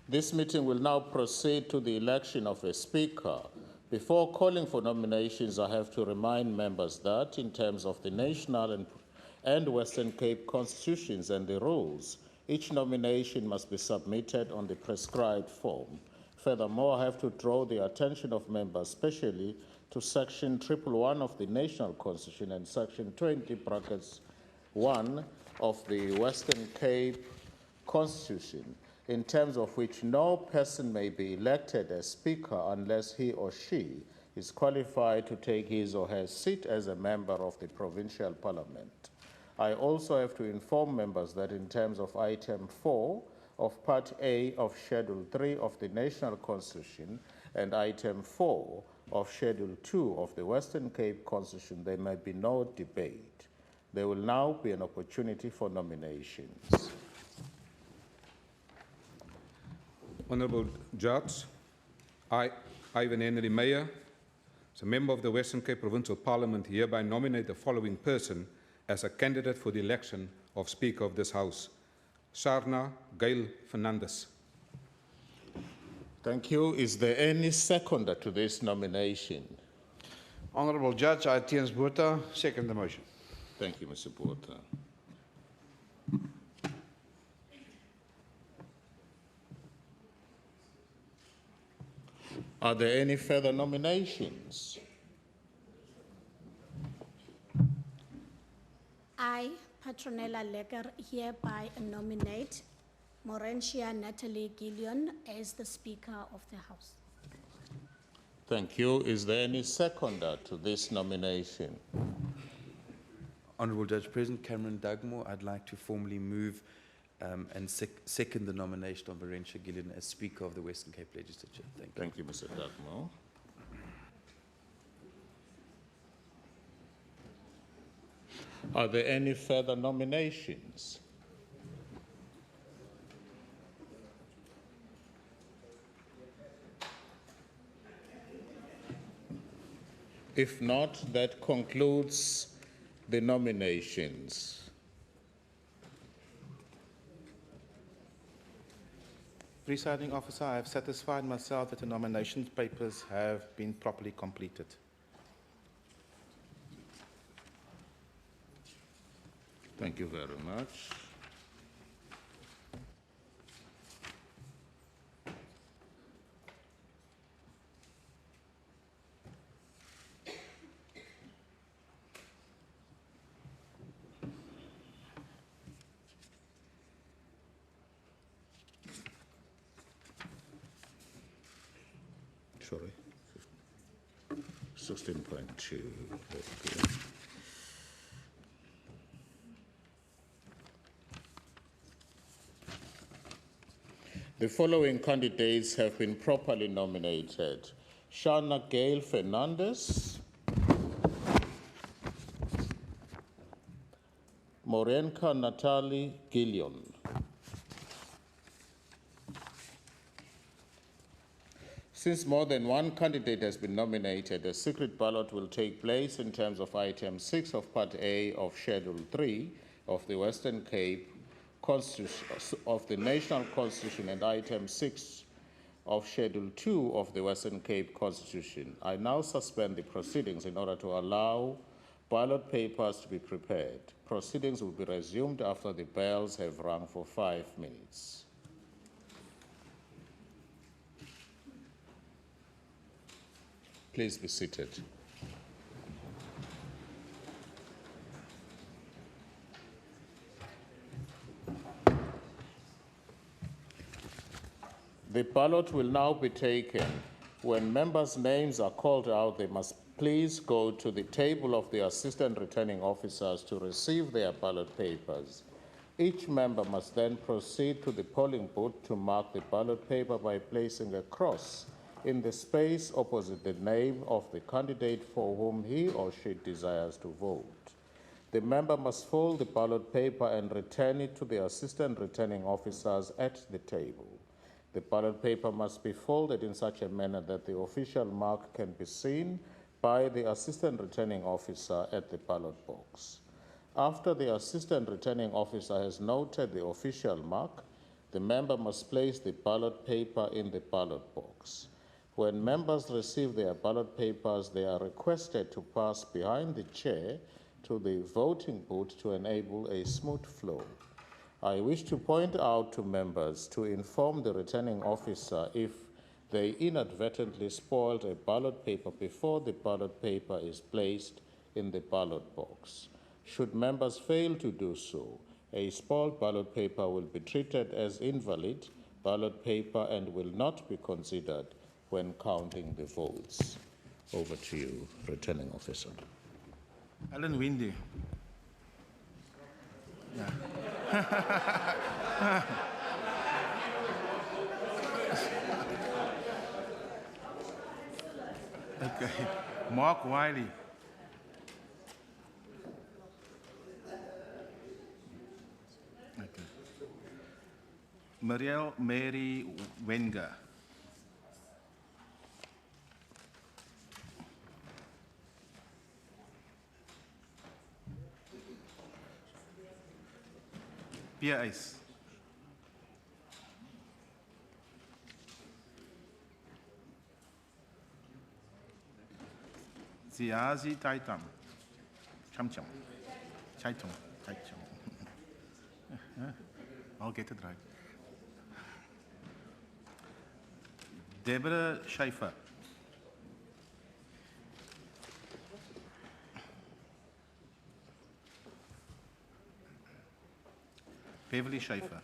This meeting will now proceed to the election of a speaker. Before calling for nominations, I have to remind members that in terms of the National and Western Cape constitutions and the rules, each nomination must be submitted on the prescribed form. Furthermore, I have to draw the attention of members, especially to Section 111 of the National Constitution and Section 20(1) of the Western Cape Constitution, in terms of which no person may be elected as Speaker unless he or she is qualified to take his or her seat as a member of the Provincial Parliament. I also have to inform members that in terms of Item 4 of Part A of Schedule 3 of the National Constitution and Item 4 of Schedule 2 of the Western Cape Constitution, there may be no debate. There will now be an opportunity for nominations. Honourable Judge, I, Ivan Henry Meyer, as a member of the Western Cape Provincial Parliament, hereby nominate the following person as a candidate for the election of Speaker of this House: Sharna Fernandez. Thank you. Is there any seconder to this nomination? Honourable Judge, I, Tiens Botha, second the motion. Thank you, Mr. Botha. Are there any further nominations? I, Petronella Leger, hereby nominate Morentia Natalie Gillion as the Speaker of the House. Thank you. Is there any seconder to this nomination? Honourable Judge President, Cameron Dugmore, I'd like to formally move and second the nomination of Morentia Gillion as Speaker of the Western Cape Legislature. Thank you. Thank you, Mr. Dugmore. Are there any further nominations? If not, that concludes the nominations. Presiding Officer, I have satisfied myself that the nomination papers have been properly completed. Thank you very much. Sorry, 16.2. Okay. The following candidates have been properly nominated: Sharna Fernandez, Morentia Natalie Gillion, Since more than one candidate has been nominated, a secret ballot will take place in terms of Item 6 of Part A of Schedule 3 of the Western Cape Constitution of the National Constitution and Item 6 of Schedule 2 of the Western Cape Constitution. I now suspend the proceedings in order to allow ballot papers to be prepared. Proceedings will be resumed after the bells have rung for 5 minutes. Please be seated. The ballot will now be taken. When members' names are called out, they must please go to the table of the assistant returning officers to receive their ballot papers. Each member must then proceed to the polling booth to mark the ballot paper by placing a cross in the space opposite the name of the candidate for whom he or she desires to vote. The member must fold the ballot paper and return it to the assistant returning officers at the table. The ballot paper must be folded in such a manner that the official mark can be seen by the assistant returning officer at the ballot box. After the assistant returning officer has noted the official mark, the member must place the ballot paper in the ballot box. When members receive their ballot papers, they are requested to pass behind the chair to the voting booth to enable a smooth flow. I wish to point out to members to inform the returning officer if they inadvertently spoiled a ballot paper before the ballot paper is placed in the ballot box. Should members fail to do so, a spoiled ballot paper will be treated as invalid ballot paper and will not be considered when counting the votes. Over to you, returning officer. Alan Windy. Yeah. Okay. Mark Wiley. Okay. Marielle Mary Wenger. Pia Eis. Ziazi Taitam. Cham Cham. Chaitum. Chaitum. I'll get it right. Deborah Schaefer. Beverly Schaefer.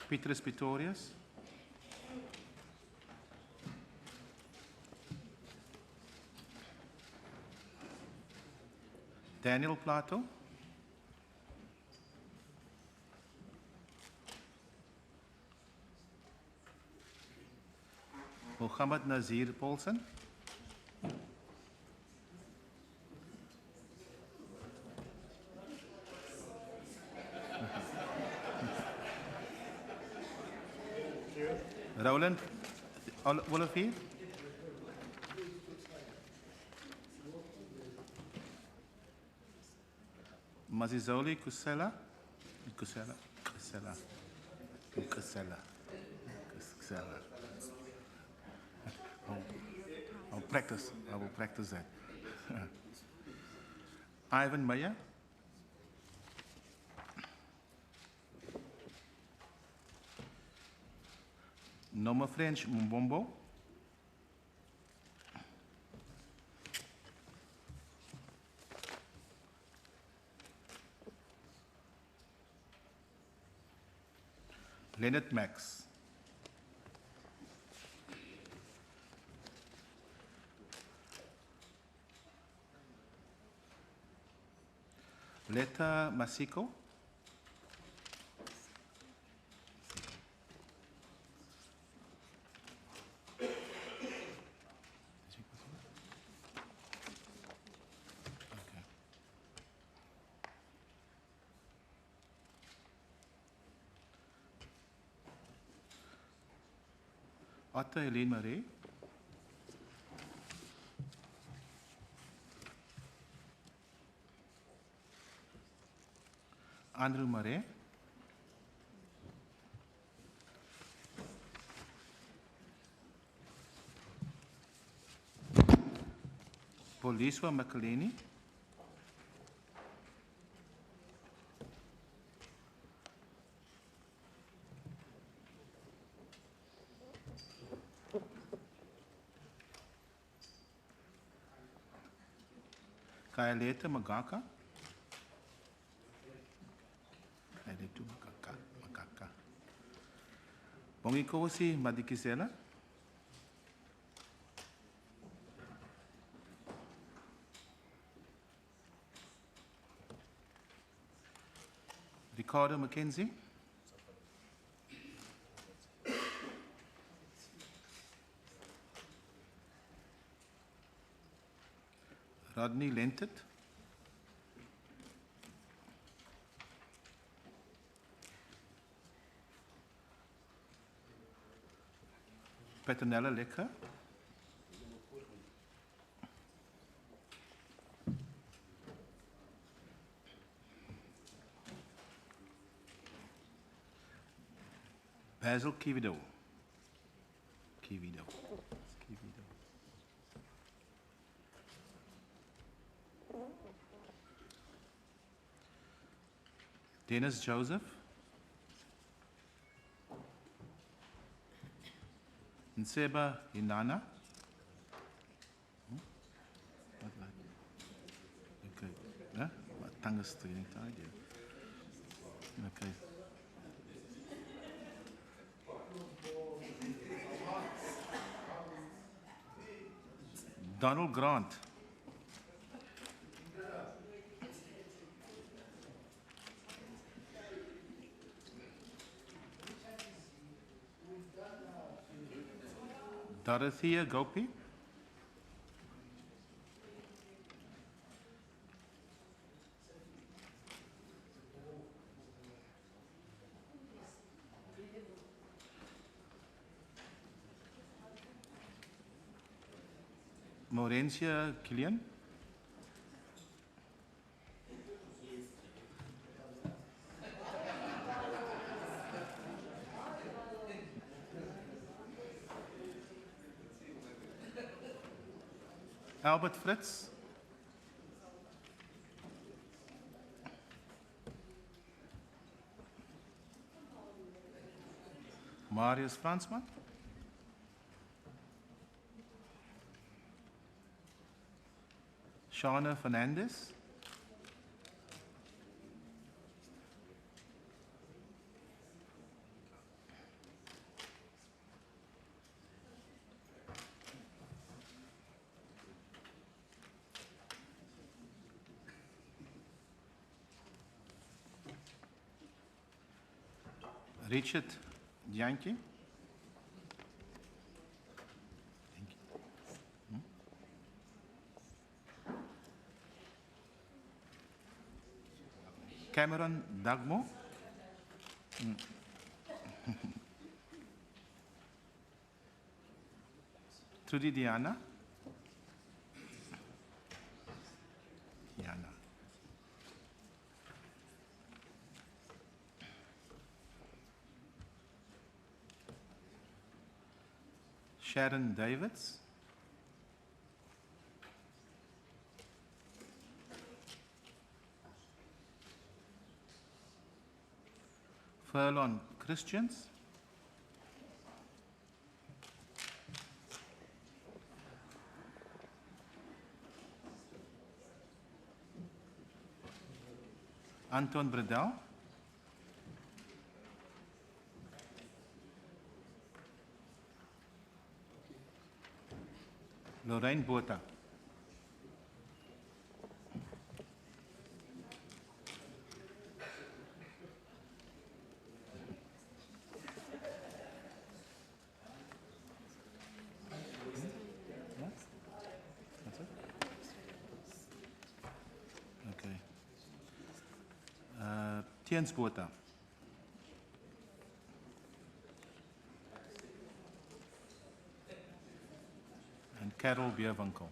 Petrus Pretorius. Daniel Plato. Mohammed Nazir Paulsen. Roland Olivier. Mazizoli Kusela. Kusela. Kusela. Kusela. Kusela. I'll practice. I will practice that. Ivan Meyer. Noma French Mbombo. Leonard Max. Leta Masiko. Atta Helene Marie. Andrew Marais. Poliswa Makaleni. Kaileta Magaka. Kaileta Magaka. Bongikosi Madikizela. Ricardo Mackenzie. Rodney Lentet. Petronella Lecker. Basil Kivido. Kivido. Dennis Joseph. Nseba Inana. Okay. Yeah? My tongue is getting tired here. Okay. Donald Grant. Dorothea Gopi. Maurencia Killian. Albert Fritz. Marius Fransman. Sharna Fernandez. Richard Yankee. Cameron Dagmo. Trudy Diana. Sharon Davids. Furlong Christians. Anton Bredel. Lorraine Botha. Okay. Tiens Botha. And Carol Bierwinkel.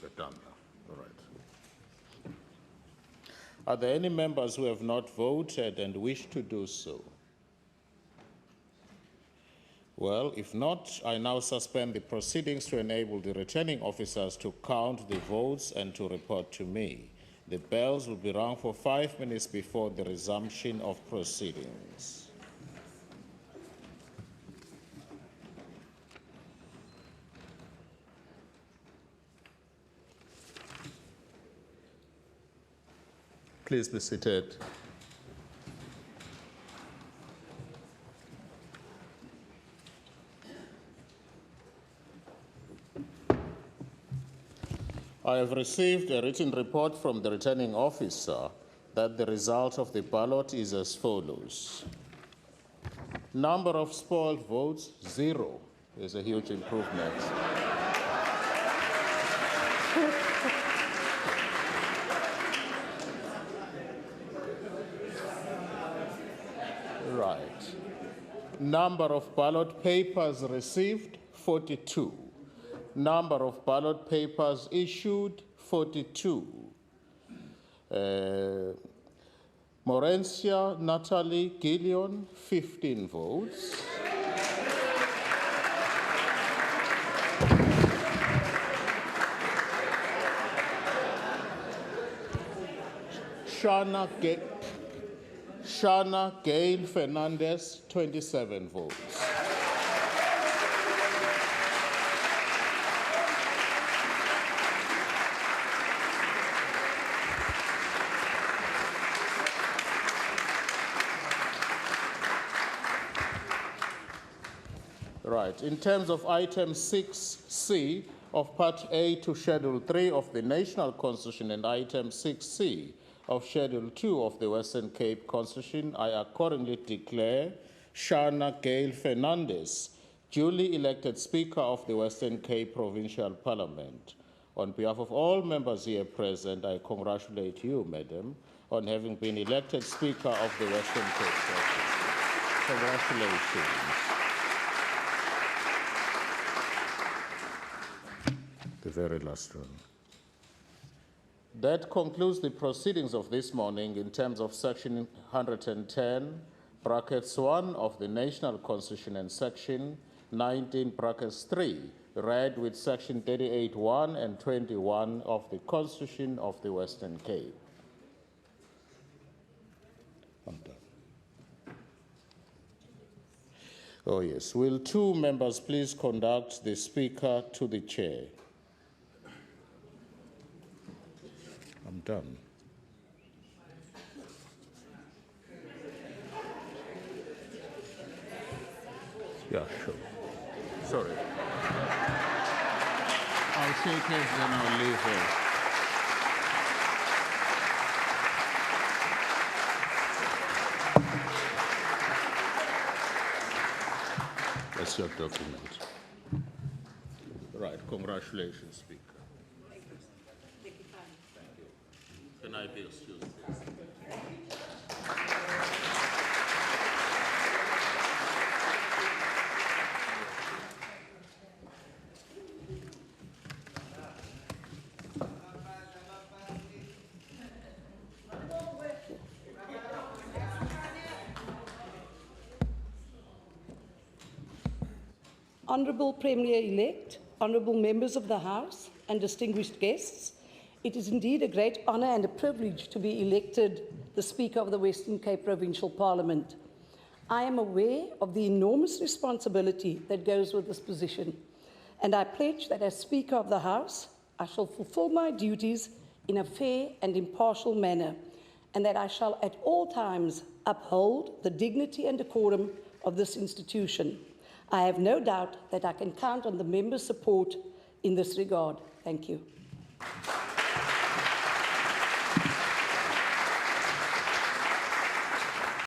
We're done now. All right. Are there any members who have not voted and wish to do so? Well, if not, I now suspend the proceedings to enable the returning officers to count the votes and to report to me. The bells will be rung for 5 minutes before the resumption of proceedings. Please be seated. I have received a written report from the returning officer that the result of the ballot is as follows. Number of spoiled votes, 0. There's a huge improvement. Right. Number of ballot papers received, 42. Number of ballot papers issued, 42. Morencia Natalie Gillion, 15 votes. Sharna Fernandez, 27 votes. Right. In terms of item 6C of Part A to Schedule 3 of the National Constitution and item 6C of Schedule 2 of the Western Cape Constitution, I accordingly declare Sharna Gail Fernandez duly elected Speaker of the Western Cape Provincial Parliament. On behalf of all members here present, I congratulate you, Madam, on having been elected Speaker of the Western Cape Province. Congratulations. The very last one. That concludes the proceedings of this morning in terms of Section 110, brackets 1 of the National Constitution and Section 19, brackets 3, read with Section 38(1) and 21 of the Constitution of the Western Cape. I'm done. Oh yes, will 2 members please conduct the Speaker to the chair? I'm done. Yeah, sure. Sorry. I'll shake hands, then I'll leave her. That's your document. Right, congratulations, Speaker. Can I be excused, please? Honourable Premier-elect, honourable members of the House and distinguished guests, it is indeed a great honour and a privilege to be elected the Speaker of the Western Cape Provincial Parliament. I am aware of the enormous responsibility that goes with this position, and I pledge that as Speaker of the House, I shall fulfil my duties in a fair and impartial manner, and that I shall at all times uphold the dignity and decorum of this institution. I have no doubt that I can count on the members' support in this regard. Thank you.